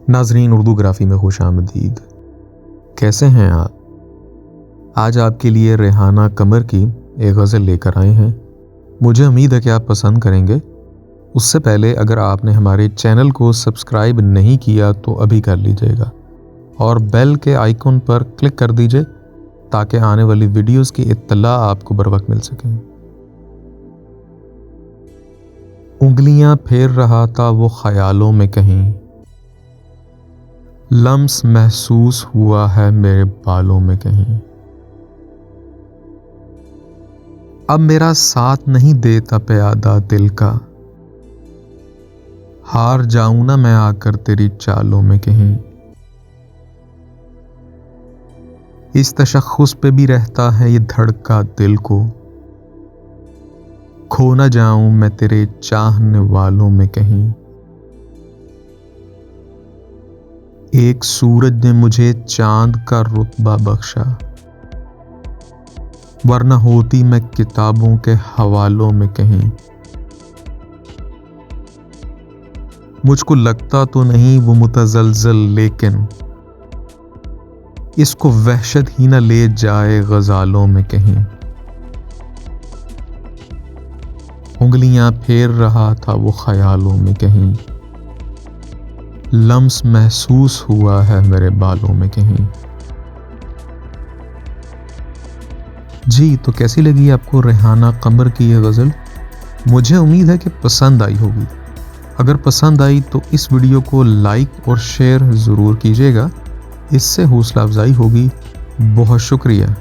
नाजरीन, उर्दूग्राफी में खुशामदीद। कैसे हैं आप? आज आपके लिए रेहाना कमर की एक गज़ल लेकर आए हैं। मुझे उम्मीद है कि आप पसंद करेंगे। उससे पहले अगर आपने हमारे चैनल को सब्सक्राइब नहीं किया तो अभी कर लीजिएगा और बेल के आइकन पर क्लिक कर दीजिए ताकि आने वाली वीडियोस की इत्तला आपको बर वक्त मिल सके। उंगलियां फेर रहा था वो ख्यालों में कहीं, लम्स महसूस हुआ है मेरे बालों में कहीं। अब मेरा साथ नहीं देता प्यादा दिल का, हार जाऊं ना मैं आकर तेरी चालों में कहीं। इस तशख्खुस पे भी रहता है ये धड़का दिल को, खो ना जाऊं मैं तेरे चाहने वालों में कहीं। एक सूरज ने मुझे चांद का रुतबा बख्शा, वरना होती मैं किताबों के हवालों में कहीं। मुझको लगता तो नहीं वो मुतज़लज़ल, लेकिन इसको वहशत ही न ले जाए गज़ालों में कहीं। उंगलियां फेर रहा था वो ख्यालों में कहीं, लम्स महसूस हुआ है मेरे बालों में कहीं। जी, तो कैसी लगी आपको रेहाना कमर की ये गज़ल? मुझे उम्मीद है कि पसंद आई होगी। अगर पसंद आई तो इस वीडियो को लाइक और शेयर ज़रूर कीजिएगा, इससे हौसला अफजाई होगी। बहुत शुक्रिया।